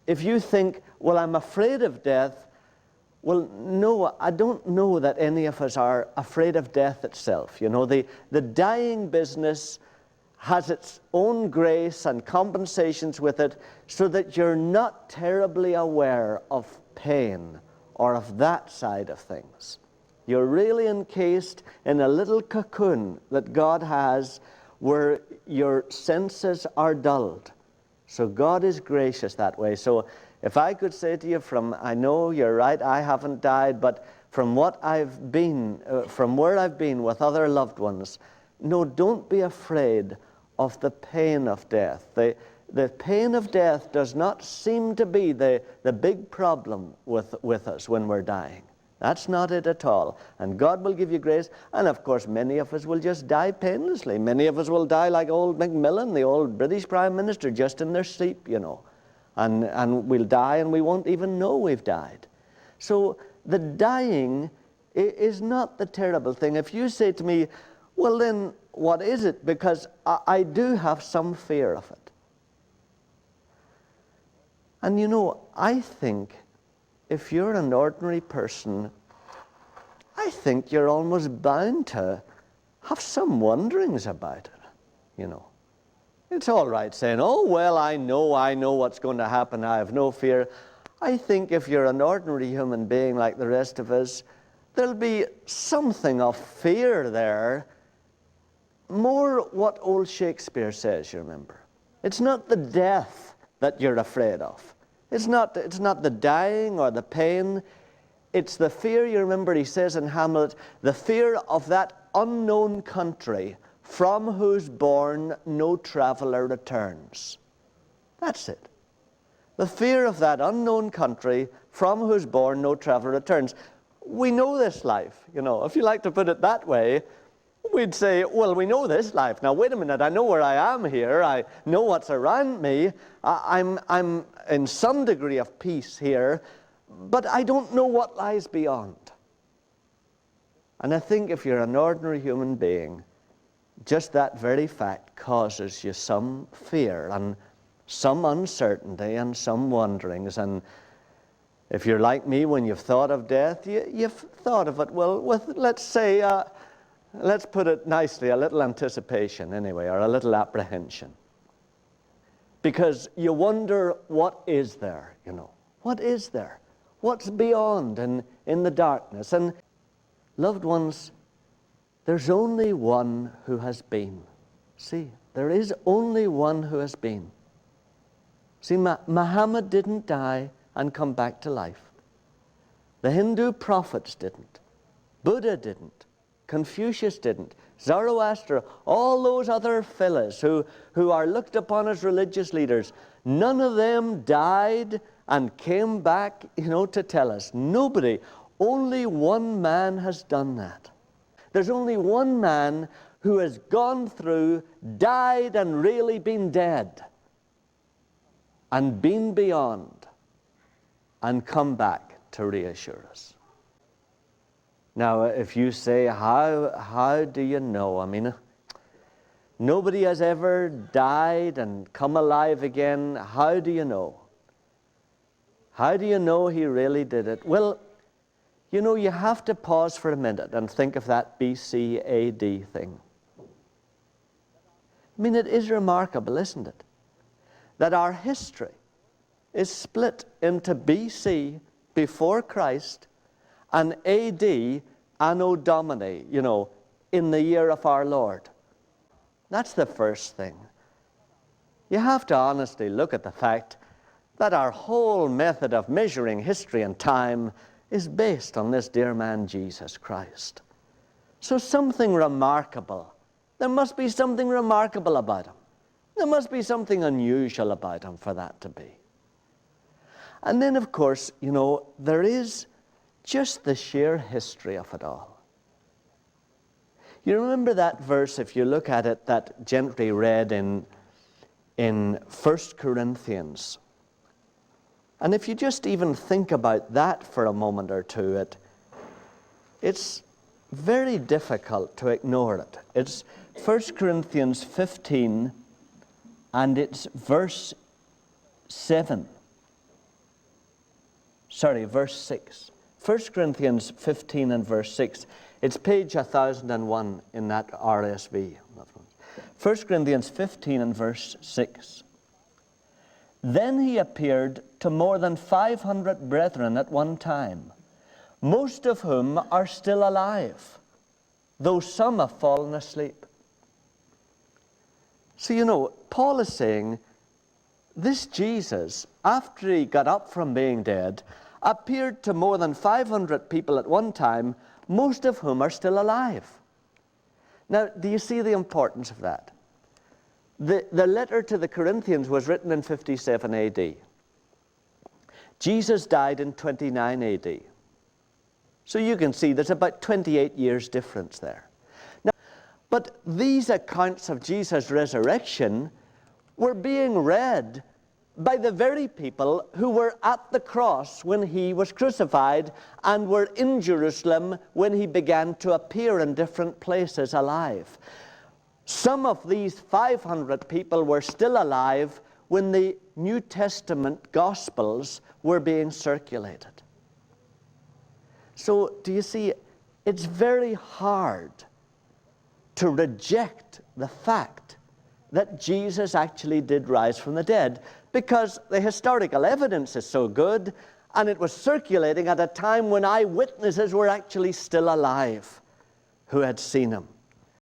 if you think, well, I'm afraid of death, well, no, I don't know that any of us are afraid of death itself. You know, the dying business has its own grace and compensations with it, so that you're not terribly aware of pain or of that side of things. You're really encased in a little cocoon that God has, where your senses are dulled. So God is gracious that way. So if I could say to you, I know you're right, I haven't died, but from what I've been, from where I've been with other loved ones, no, don't be afraid of the pain of death. The pain of death does not seem to be the big problem with us when we're dying. That's not it at all. And God will give you grace. And of course, many of us will just die painlessly. Many of us will die like old Macmillan, the old British Prime Minister, just in their sleep, you know. And we'll die and we won't even know we've died. So the dying is not the terrible thing. If you say to me, well then, what is it? Because I do have some fear of it. And you know, I think if you're an ordinary person, I think you're almost bound to have some wonderings about it, you know. It's all right saying, oh, well, I know what's going to happen, I have no fear. I think if you're an ordinary human being like the rest of us, there'll be something of fear there. More what old Shakespeare says, you remember. It's not the death that you're afraid of. It's not the dying or the pain. It's the fear, you remember he says in Hamlet, the fear of that unknown country from whose bourne no traveller returns. That's it. The fear of that unknown country from whose bourne no traveller returns. We know this life, you know. If you like to put it that way, we'd say, well, we know this life. Now, wait a minute, I know where I am here. I know what's around me. I'm in some degree of peace here, but I don't know what lies beyond. And I think if you're an ordinary human being, just that very fact causes you some fear and some uncertainty and some wonderings. And if you're like me, when you've thought of death, you've thought of it, well, with, let's say, let's put it nicely, a little anticipation anyway, or a little apprehension. Because you wonder, what is there, you know? What is there? What's beyond in the darkness? And loved ones, there's only one who has been. See, there is only one who has been. See, Muhammad didn't die and come back to life. The Hindu prophets didn't. Buddha didn't. Confucius didn't. Zoroaster, all those other fellows who are looked upon as religious leaders, none of them died and came back, you know, to tell us. Nobody. Only one man has done that. There's only one man who has gone through, died and really been dead, and been beyond, and come back to reassure us. Now, if you say, how do you know? I mean, nobody has ever died and come alive again. How do you know? How do you know he really did it? Well, you know, you have to pause for a minute and think of that BC AD thing. I mean, it is remarkable, isn't it? That our history is split into BC, before Christ, and AD, Anno Domini, you know, in the year of our Lord. That's the first thing. You have to honestly look at the fact that our whole method of measuring history and time is based on this dear man, Jesus Christ. So something remarkable. There must be something remarkable about him. There must be something unusual about him for that to be. And then, of course, you know, there is just the sheer history of it all. You remember that verse, if you look at it, that Gentry read in 1 Corinthians. And if you just even think about that for a moment or two, it's very difficult to ignore it. It's 1 Corinthians 15, and it's verse 7. verse 6. 1 Corinthians 15 and verse 6. It's page 1001 in that RSV. 1 Corinthians 15 and verse 6. Then he appeared to more than 500 brethren at one time, most of whom are still alive, though some have fallen asleep. So, Paul is saying, this Jesus, after he got up from being dead, appeared to more than 500 people at one time, most of whom are still alive. Now, do you see the importance of that? The letter to the Corinthians was written in 57 AD. Jesus died in 29 AD. So you can see there's about 28 years difference there. Now, but these accounts of Jesus' resurrection were being read by the very people who were at the cross when he was crucified and were in Jerusalem when he began to appear in different places alive. Some of these 500 people were still alive when the New Testament Gospels were being circulated. So, do you see, it's very hard to reject the fact that Jesus actually did rise from the dead, because the historical evidence is so good, and it was circulating at a time when eyewitnesses were actually still alive who had seen him.